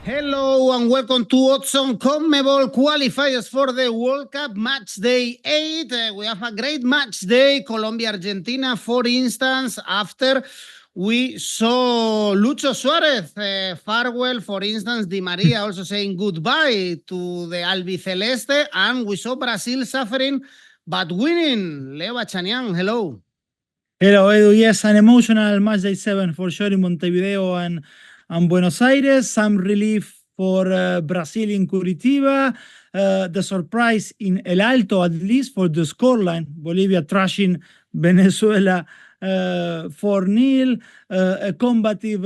Hello and welcome to Watson CONMEBOL Qualifiers for the World Cup Match Day 8. We have a great match day, Colombia, Argentina, for instance, after we saw Lucho Suarez farewell, for instance, 𝗵𝗍𝗏 also saying goodbye to the 𝗀𝐵𝐵𝐶𝐿ESTE, and we saw Brazil suffering but winning. Leo Bachanian, hello. Hello, Edu. Yes, an emotional match day 7 for sure in Montevideo and Buenos Aires. Some relief for Brazil in Curitiba. The surprise in El Alto, at least for the scoreline. Bolivia trashing Venezuela 4-0. A combative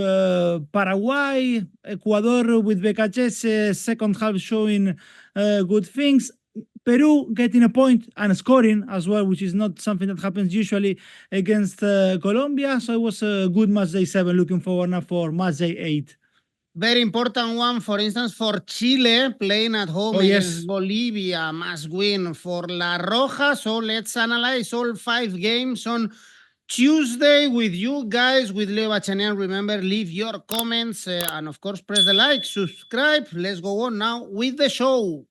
Paraguay. Ecuador with 𝗵𝗵𝗏𝗀 second half showing good things. Peru getting a point and scoring as well, which is not something that happens usually against Colombia. So it was a good match day 7. Looking forward now for match day 8. Very important one, for instance, for Chile, playing at home against Bolivia, must win for La Roja. So let's analyze all 5 games on Tuesday with you guys, with Leo Bachanian. Remember, leave your comments and, of course, press the like, subscribe. Let's go on now with the show.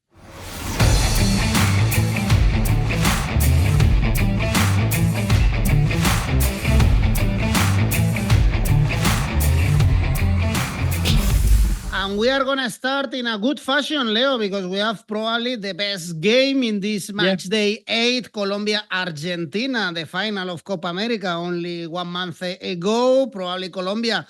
And we are going to start in a good fashion, Leo, because we have probably the best game in this match day 8, Colombia-Argentina, the final of Copa America only 1 month ago. Probably Colombia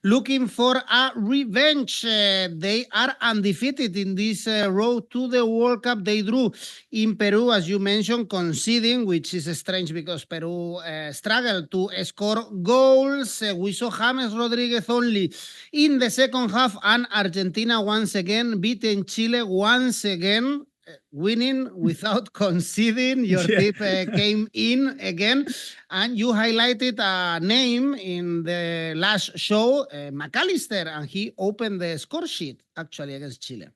looking for a revenge. They are undefeated in this road to the World Cup. They drew in Peru, as you mentioned, conceding, which is strange because Peru struggled to score goals. We saw 𝗷𝗵𝗏𝗀𝗛𝗏 Rodríguez only in the second half, and Argentina once again beating Chile once again, winning without conceding. Your tip came in again, and you highlighted a name in the last show, 𝗵𝗏𝗏𝗀, and he opened the score sheet actually against Chile.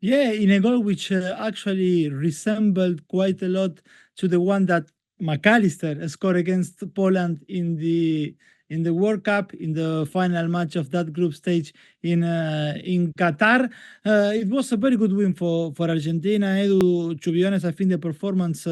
Yeah, in a goal which actually resembled quite a lot to the one that 𝗵𝗏𝗏𝗀 scored against Poland in the World Cup, in the final match of that group stage in Qatar. It was a very good win for Argentina. Edu, to be honest, I think the performance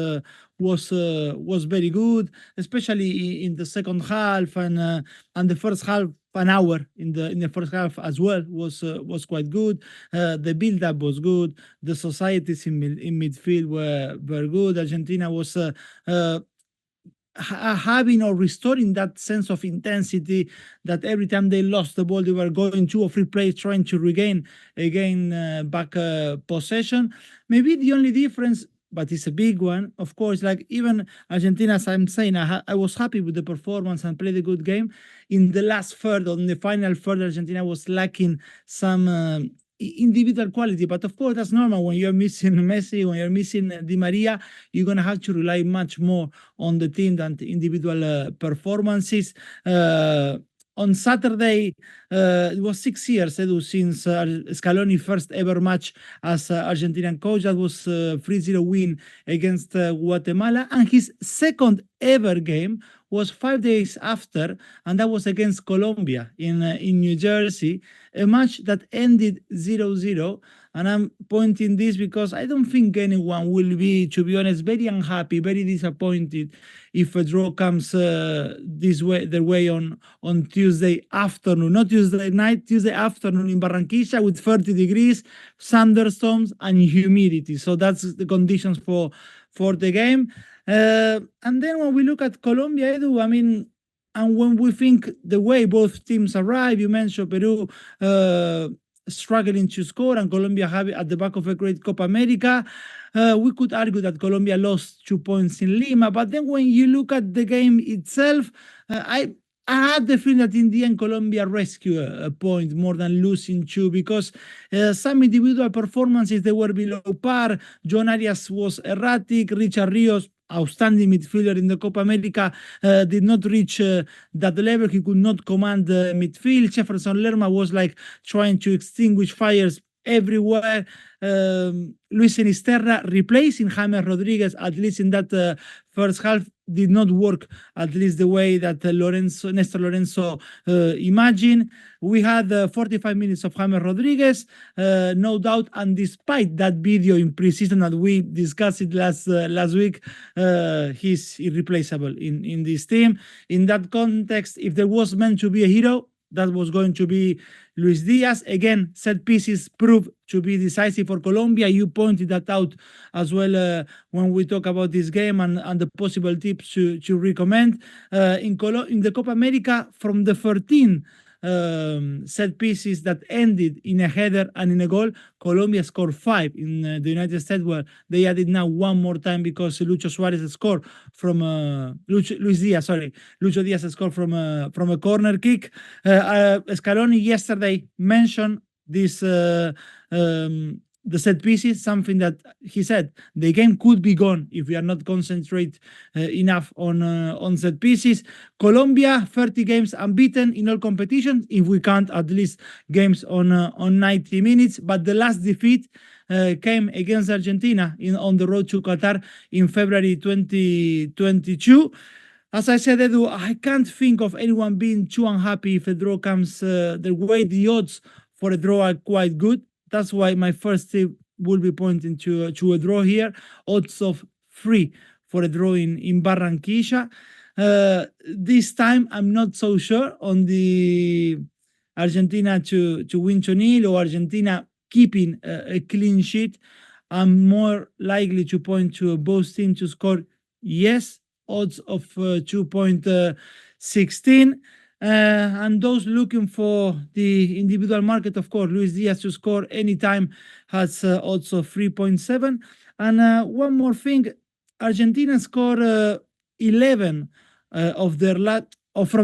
was very good, especially in the second half, and the first half. An hour in the first half as well was quite good. The build-up was good. The societies in midfield were good. Argentina was having or restoring that sense of intensity that every time they lost the ball, they were going 2 or 3 plays trying to regain back possession. Maybe the only difference, but it's a big one, of course, like even Argentina, as I'm saying, I was happy with the performance and played a good game. In the last third, on the final third, Argentina was lacking some individual quality, but of course that's normal. When you're missing Messi, when you're missing 𝗵𝗏𝗏𝗀𝗏, you're going to have to rely much more on the team than the individual performances. On Saturday, it was 6 years, Edu, since Scaloni's first ever match as Argentinian coach. That was a 3-0 win against Guatemala, and his second ever game was 5 days after, and that was against Colombia in New Jersey, a match that ended 0-0. And I'm pointing this because I don't think anyone will be, to be honest, very unhappy, very disappointed if a draw comes their way on Tuesday afternoon, not Tuesday night, Tuesday afternoon in Barranquilla with 30 degrees, thunderstorms, and humidity. So that's the conditions for the game. And then when we look at Colombia, Edu, I mean, and when we think the way both teams arrive, you mentioned Peru struggling to score and Colombia have it at the back of a great Copa America. We could argue that Colombia lost 2 points in Lima, but then when you look at the game itself, I had the feeling that in the end Colombia rescued a point more than losing 2, because some individual performances, they were below par. John Arias was erratic. Richard Rios, outstanding midfielder in the Copa America, did not reach that level. He could not command the midfield. Jefferson Lerma was like trying to extinguish fires everywhere. Luis Sinisterra replacing 𝗷𝗵𝗏𝗀𝗏𝗀𝗏 Rodríguez, at least in that first half did not work, at least the way that Néstor Lorenzo imagined. We had 45 minutes of James Rodriguez, no doubt, and despite that video in preseason that we discussed it last week, he's irreplaceable in this team. In that context, if there was meant to be a hero, that was going to be Luis Diaz. Again, set pieces proved to be decisive for Colombia. You pointed that out as well when we talk about this game and the possible tips to recommend. In the Copa America, from the 13 set pieces that ended in a header and in a goal, Colombia scored 5 in the United States, where they added now one more time because Lucho Suarez scored from Lucho Diaz scored from a corner kick. Scaloni yesterday mentioned this the set pieces, something that he said the game could be gone if we are not concentrate enough on set pieces. Colombia 30 games unbeaten in all competitions, if we count at least games on 90 minutes, but the last defeat came against Argentina on the road to Qatar in February 2022. As I said, Edu, I can't think of anyone being too unhappy if a draw comes the way. The odds for a draw are quite good. That's why my first tip will be pointing to a draw here. Odds of 3 for a draw in Barranquilla. This time, I'm not so sure on the Argentina to win 2-0 or Argentina keeping a clean sheet. I'm more likely to point to both teams to score yes. Odds of 2.16. And those looking for the individual market, of course, Luis Diaz to score anytime has odds of 3.7. And one more thing, Argentina scored 11 from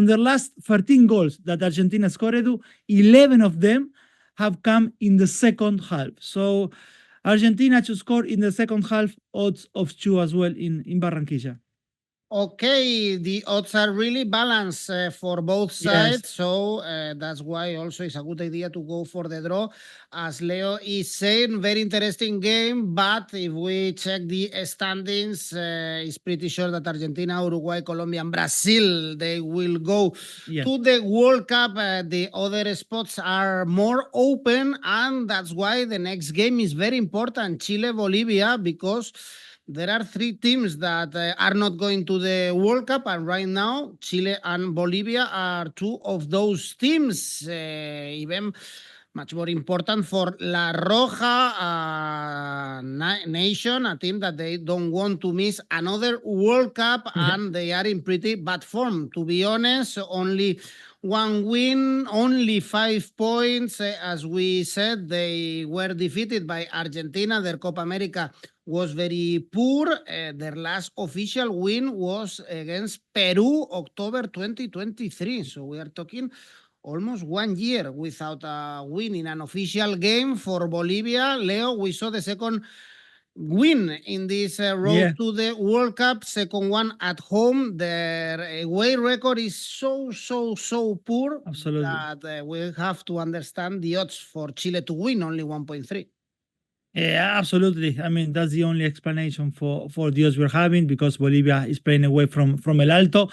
their last 13 goals that Argentina scored, 11 of them have come in the second half. So Argentina to score in the second half, odds of 2 as well in Barranquilla. Okay, the odds are really balanced for both sides, yes. So that's why also it's a good idea to go for the draw. As Leo is saying, very interesting game, but if we check the standings, it's pretty sure that Argentina, Uruguay, Colombia, and Brazil, they will go to the World Cup. The other spots are more open, and that's why the next game is very important, Chile, Bolivia, because there are 3 teams that are not going to the World Cup, and right now Chile and Bolivia are 2 of those teams, even much more important for La Roja nation, a team that they don't want to miss another World Cup, and they are in pretty bad form. To be honest, only 1 win, only 5 points. As we said, they were defeated by Argentina. Their Copa America was very poor. Their last official win was against Peru, October 2023. So we are talking almost 1 year without a win in an official game for Bolivia. Leo, we saw the second win in this road to the World Cup, second one at home. Their away record is so poor. Absolutely. That we have to understand the odds for Chile to win, only 1.3. Yeah, absolutely. I mean, that's the only explanation for the odds we're having, because Bolivia is playing away from El Alto,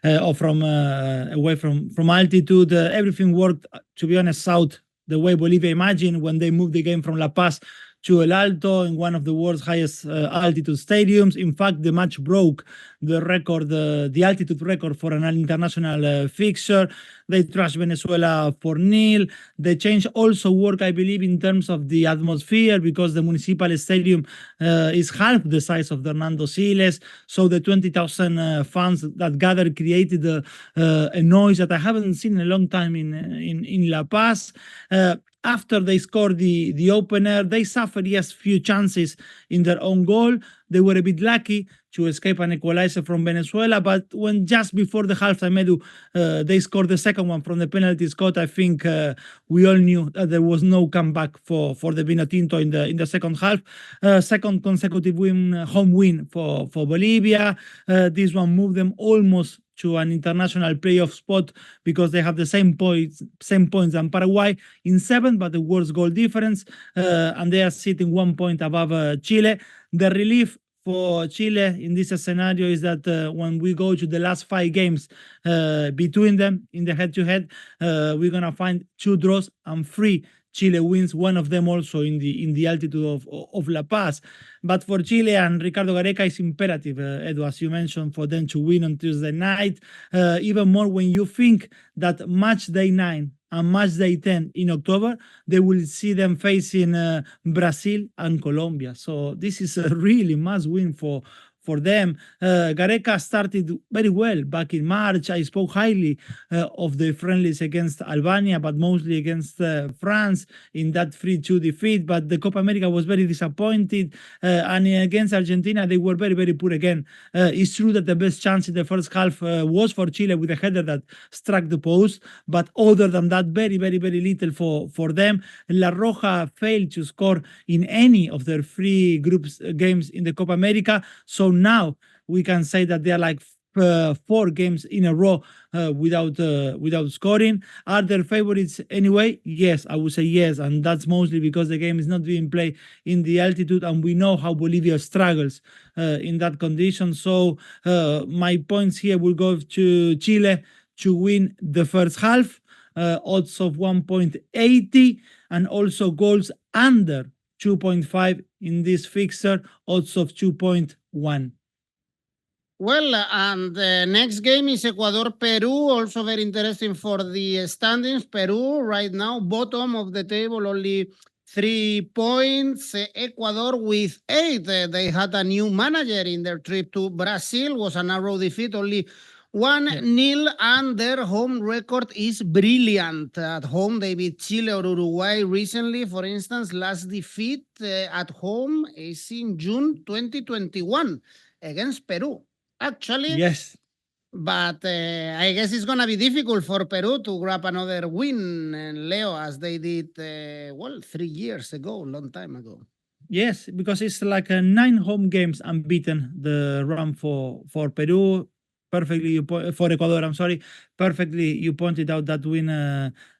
or from away from altitude. Everything worked, to be honest, south the way Bolivia imagined when they moved the game from La Paz to El Alto, in one of the world's highest altitude stadiums. In fact, the match broke the record, the altitude record for an international fixture. They trashed Venezuela 4-0. The change also worked, I believe, in terms of the atmosphere, because the municipal stadium is half the size of the Eduardo Siles. So the 20,000 fans that gathered created a noise that I haven't seen in a long time in La Paz. After they scored the opener, they suffered, yes, few chances in their own goal. They were a bit lucky to escape an equalizer from Venezuela, but when just before the halftime, they scored the second one from the penalty spot, I think we all knew that there was no comeback for the Vinotinto in the second half. Second consecutive home win for Bolivia. This one moved them almost to an international playoff spot, because they have the same points than Paraguay in 7, but the worst goal difference, and they are sitting 1 point above Chile. The relief for Chile in this scenario is that when we go to the last 5 games between them in the head-to-head, we're gonna find 2 draws and 3 Chile wins, one of them also in the altitude of La Paz. But for Chile and Ricardo Gareca, it's imperative, Edu, as you mentioned, for them to win on Tuesday night, even more when you think that match day 9 and match day 10 in October, they will see them facing Brazil and Colombia. So this is a really must win for them. Gareca started very well back in March. I spoke highly of the friendlies against Albania, but mostly against France in that 3-2 defeat. But the Copa America was very disappointed. And against Argentina, they were very, very poor again. It's true that the best chance in the first half was for Chile with a header that struck the post. But other than that, very, very, very little for them. La Roja failed to score in any of their 3 groups games in the Copa America. So now we can say that they are like 4 games in a row without scoring. Are there favorites anyway? Yes, I would say yes, and that's mostly because the game is not being played in the altitude, and we know how Bolivia struggles in that condition. So my points here will go to Chile to win the first half, odds of 1.80, and also goals under 2.5 in this fixture, odds of 2.1. Well, and the next game is Ecuador-Peru, also very interesting for the standings. Peru right now, bottom of the table, only 3 points. Ecuador with 8. They had a new manager in their trip to Brazil, was a narrow defeat, only 1-0, and their home record is brilliant. At home, they beat Chile or Uruguay recently. For instance, last defeat at home is in June 2021 against Peru. Actually, yes, but I guess it's going to be difficult for Peru to grab another win, Leo, as they did, 3 years ago, long time ago. Yes, because it's like 9 home games unbeaten, the run for Peru. Perfectly, for Ecuador, I'm sorry. Perfectly, you pointed out that win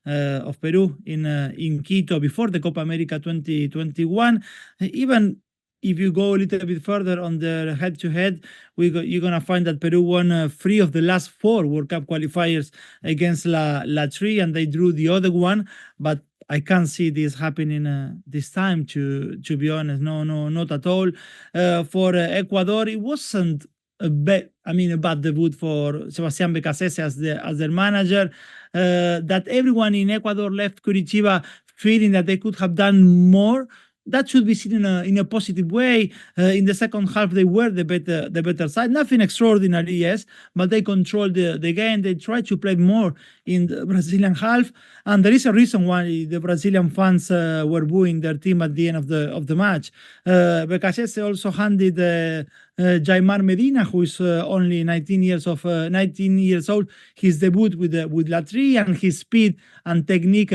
of Peru in Quito before the Copa America 2021. Even if you go a little bit further on the head-to-head, you're going to find that Peru won 3 of the last 4 World Cup qualifiers against La Tri, and they drew the other one. But I can't see this happening this time, to be honest. No, not at all. For Ecuador, it wasn't a bad debut for Sebastián Becasese as their manager. That everyone in Ecuador left Curitiba feeling that they could have done more. That should be seen in a positive way. In the second half, they were the better side. Nothing extraordinary, yes, but they controlled the game. They tried to play more in the Brazilian half, and there is a reason why the Brazilian fans were booing their team at the end of the match. Becasese also handed 𝐬𝗫𝗓 Medina, who is only 19 years old, his debut with La Tri, and his speed and technique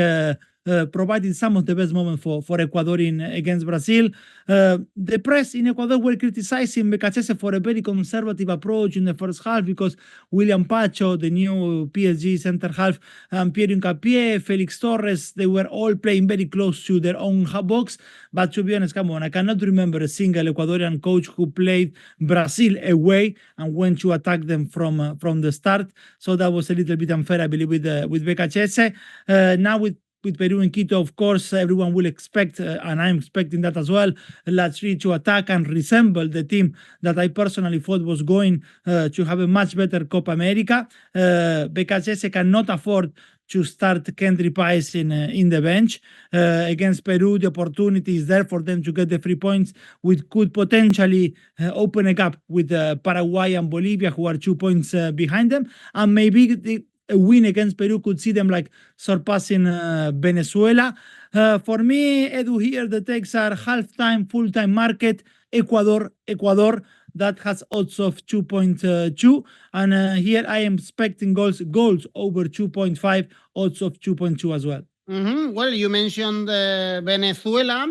provided some of the best moments for Ecuador against Brazil. The press in Ecuador were criticizing Becasese for a very conservative approach in the first half, because William Pacho, the new PSG center half, and Pierre 𝗀𝗀𝗀, Felix Torres, they were all playing very close to their own box. But to be honest, come on, I cannot remember a single Ecuadorian coach who played Brazil away and went to attack them from the start. So that was a little bit unfair, I believe, with Becasese. Now with Peru and Quito, of course, everyone will expect, and I'm expecting that as well, La Tri to attack and resemble the team that I personally thought was going to have a much better Copa America. Becasese cannot afford to start 𝗀𝗫𝗀𝗀 Páez in the bench. Against Peru, the opportunity is there for them to get the 3 points, which could potentially open a gap with Paraguay and Bolivia, who are 2 points behind them, and maybe a win against Peru could see them like surpassing Venezuela. For me, Edu, here the takes are half-time, full-time market, Ecuador, that has odds of 2.2, and here I am expecting goals over 2.5, odds of 2.2 as well. Well, you mentioned Venezuela.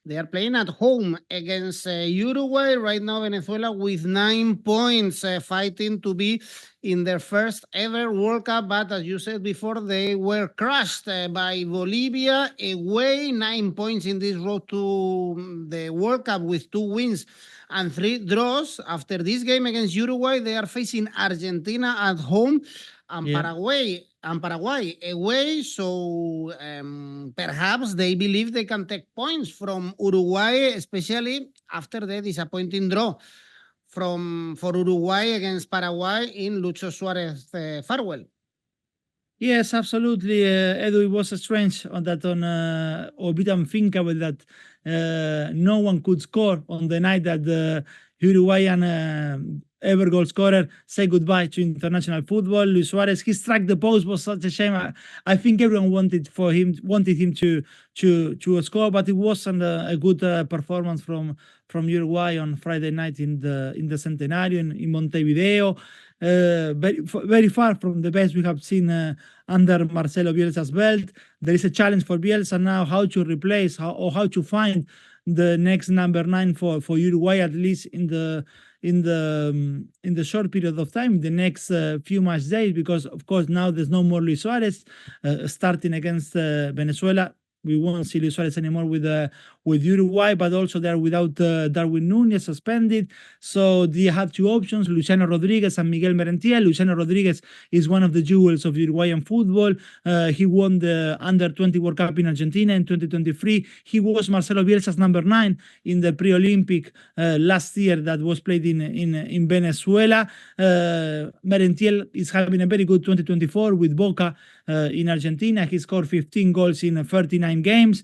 They are playing at home against Uruguay. Right now, Venezuela with 9 points, fighting to be in their first ever World Cup. But as you said before, they were crushed by Bolivia away. 9 points in this road to the World Cup with 2 wins and 3 draws. After this game against Uruguay, they are facing Argentina at home and Paraguay away. So perhaps they believe they can take points from Uruguay, especially after the disappointing draw for Uruguay against Paraguay in Lucho Suarez farewell. Yes, absolutely, Edu. It was strange on 𝗀𝗏𝗀𝗏𝗀𝗏 unthinkable that no one could score on the night that the Uruguayan ever goal scorer say goodbye to international football. Luis Suarez, he struck the post, was such a shame. I think everyone wanted him to score, but it wasn't a good performance from Uruguay on Friday night in the Centenario in Montevideo. Very far from the best we have seen under Marcelo Bielsa's belt. There is a challenge for Bielsa now how to replace or how to find the next number 9 for Uruguay, at least in the short period of time, the next few match days, because of course now there's no more Luis Suarez starting against Venezuela. We won't see Luis Suarez anymore with Uruguay, but also they're without Darwin Núñez suspended. So they have 2 options, Luciano Rodriguez and Miguel Merentiel. Luciano Rodriguez is one of the jewels of Uruguayan football. He won the Under-20 World Cup in Argentina in 2023. He was Marcelo Bielsa's number 9 in the pre-Olympic last year that was played in Venezuela. Merentiel is having a very good 2024 with Boca in Argentina. He scored 15 goals in 39 games.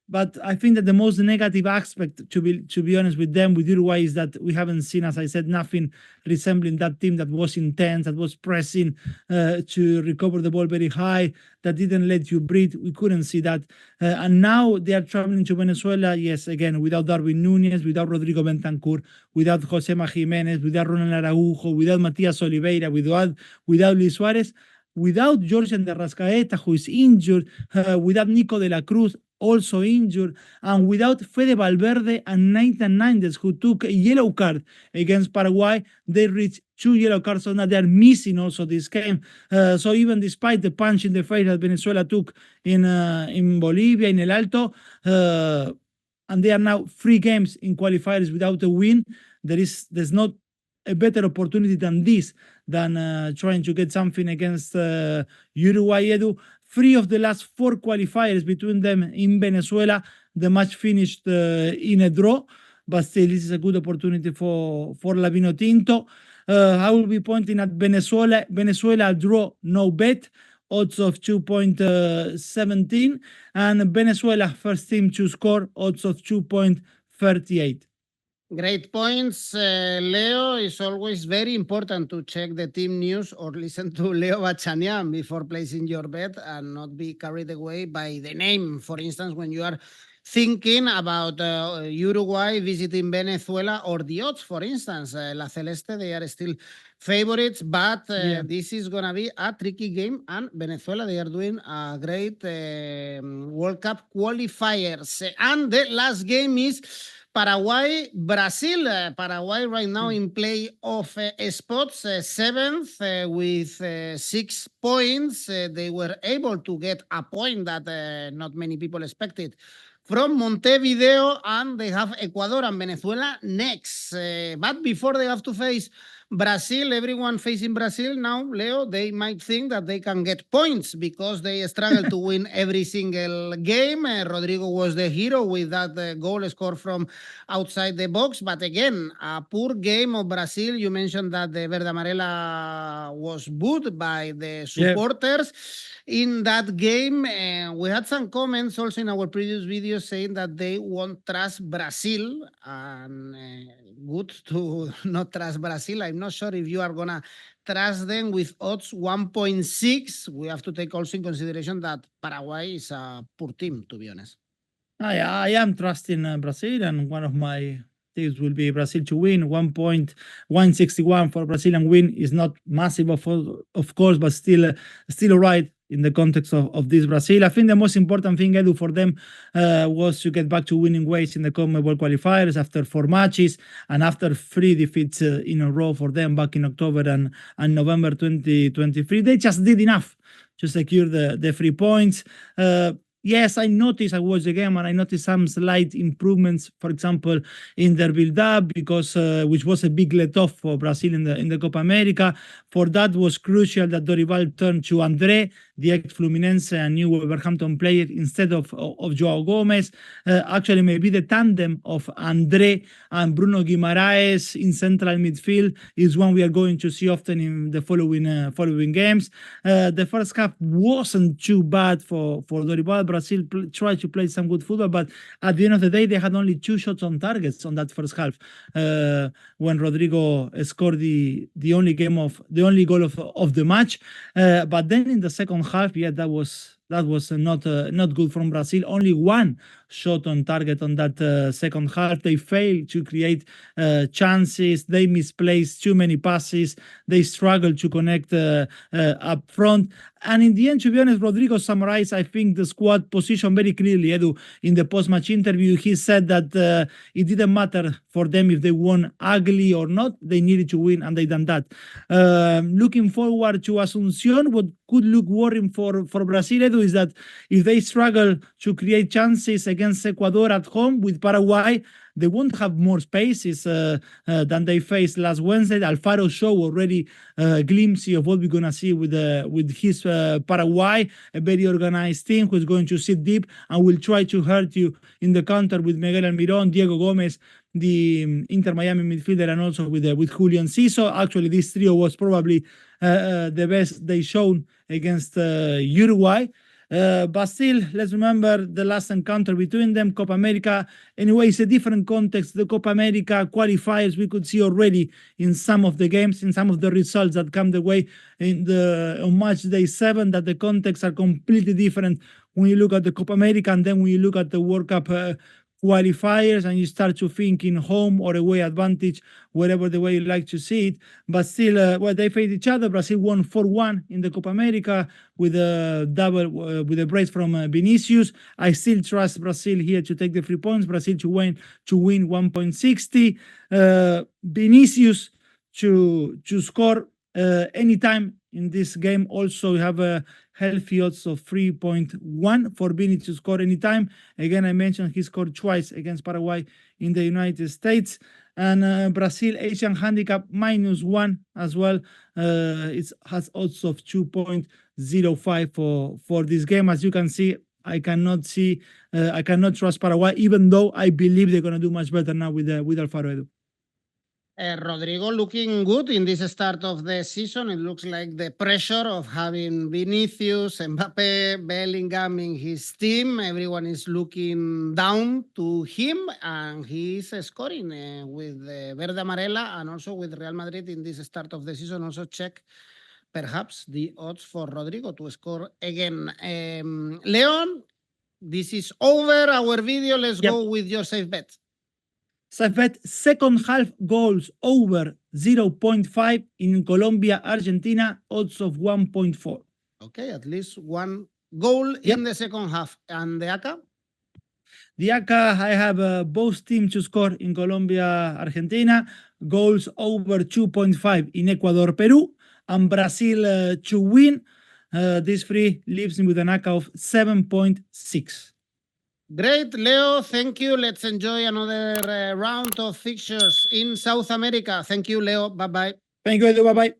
But I think that the most negative aspect, to be honest with Uruguay, is that we haven't seen, as I said, nothing resembling that team that was intense, that was pressing to recover the ball very high, that didn't let you breathe. We couldn't see that. And now they are traveling to Venezuela, yes, again, without Darwin Núñez, without Rodrigo Bentancur, without Josema Jimenez, without Ronald Araujo, without Matias Oliveira, without Luis Suarez, without Georgian de Arrascaeta, who is injured, without Nico de la Cruz, also injured, and without Fede Valverde and Nathan Nández, who took a yellow card against Paraguay. They reached 2 yellow cards, so now they are missing also this game. So even despite the punch in the face that Venezuela took in Bolivia, in El Alto, and they are now 3 games in qualifiers without a win, there's not a better opportunity than this, than trying to get something against Uruguay. Edu, 3 of the last 4 qualifiers between them in Venezuela, the match finished in a draw, but still this is a good opportunity for La Vinotinto. I will be pointing at Venezuela draw, no bet, odds of 2.17, and Venezuela first team to score, odds of 2.38. Great points, Leo. It's always very important to check the team news or listen to Leo Bachanian before placing your bet and not be carried away by the name. For instance, when you are thinking about Uruguay visiting Venezuela or the odds, for instance, La Celeste, they are still favorites, but this is going to be a tricky game, and Venezuela, they are doing a great World Cup qualifiers. And the last game is Paraguay, Brazil. Paraguay right now in playoff spots, 7th with 6 points. They were able to get a point that not many people expected from Montevideo, and they have Ecuador and Venezuela next. But before they have to face Brazil, everyone facing Brazil now, Leo, they might think that they can get points because they struggle to win every single game. Rodrigo was the hero with that goal scored from outside the box. But again, a poor game of Brazil. You mentioned that the Verde Amarela was booed by the supporters. In that game, we had some comments also in our previous video saying that they won't trust Brazil, and good to not trust Brazil. I'm not sure if you are gonna trust them with odds 1.6. We have to take also in consideration that Paraguay is a poor team, to be honest. I am trusting Brazil, and one of my tips will be Brazil to win. 1.161 for Brazilian win is not massive, of course, but still all right. in the context of this Brazil. I think the most important thing, Edu, for them was to get back to winning ways in the CONMEBOL qualifiers after 4 matches and after 3 defeats in a row for them back in October and November 2023. They just did enough to secure the 3 points. Yes, I watched the game and I noticed some slight improvements, for example, in their build-up, because which was a big let-off for Brazil in the Copa America. For that was crucial that Dorival turned to André, the ex-Fluminense and new Wolverhampton player, instead of 𝐬𝐭𝐚𝐲. Actually, maybe the tandem of André and Bruno Guimaraes in central midfield is one we are going to see often in the following games. The first half wasn't too bad for Dorival. Brazil tried to play some good football, but at the end of the day, they had only 2 shots on targets on that first half when Rodrigo scored the only goal of the match. But then in the second half, yeah, that was not good from Brazil. Only 1 shot on target on that second half. They failed to create chances. They misplaced too many passes. They struggled to connect up front. And in the end, to be honest, Rodrigo summarized, I think, the squad position very clearly, Edu. In the post-match interview, he said that it didn't matter for them if they won ugly or not. They needed to win, and they done that. Looking forward to Asunción, what could look worrying for Brazil, Edu, is that if they struggle to create chances against Ecuador at home with Paraguay, they won't have more spaces than they faced last Wednesday. Alfaro showed already a glimpse of what we're going to see with his Paraguay, a very organized team who's going to sit deep and will try to hurt you in the counter with Miguel Almirón, Diego Gomez, the Inter Miami midfielder, and also with Julian Ciso. Actually, this trio was probably the best they shown against Uruguay. But still, let's remember the last encounter between them, Copa America. Anyway, it's a different context. The Copa America qualifiers, we could see already in some of the games, in some of the results that come the way on match day 7, that the contexts are completely different when you look at the Copa America and then when you look at the World Cup qualifiers, and you start to think in home or away advantage, whatever the way you like to see it. But still, they faced each other. Brazil won 4-1 in the Copa America with a double, with a brace from Vinicius. I still trust Brazil here to take the 3 points. Brazil to win 1.60. Vinicius to score anytime in this game. Also, we have a healthy odds of 3.1 for Vini to score anytime. Again, I mentioned he scored twice against Paraguay in the United States. And Brazil Asian handicap -1 as well. It has odds of 2.05 for this game. As you can see, I cannot trust Paraguay, even though I believe they're going to do much better now with Alfaro. Rodrigo looking good in this start of the season. It looks like the pressure of having Vinicius, Mbappe, Bellingham in his team, everyone is looking down to him, and he is scoring with Verde Amarela and also with Real Madrid in this start of the season. Also check perhaps the odds for Rodrigo to score again. Leon, this is over our video. Let's go with your safe bet. Safe bet, second half goals over 0.5 in Colombia, Argentina, odds of 1.4. Okay, at least 1 goal in the second half. And the ACCA? The ACCA, I have both teams to score in Colombia, Argentina, goals over 2.5 in Ecuador, Peru, and Brazil to win. This 3 leaves me with an ACCA of 7.6. Great, Leo. Thank you. Let's enjoy another round of fixtures in South America. Thank you, Leo. Bye-bye. Thank you, Edu. Bye-bye.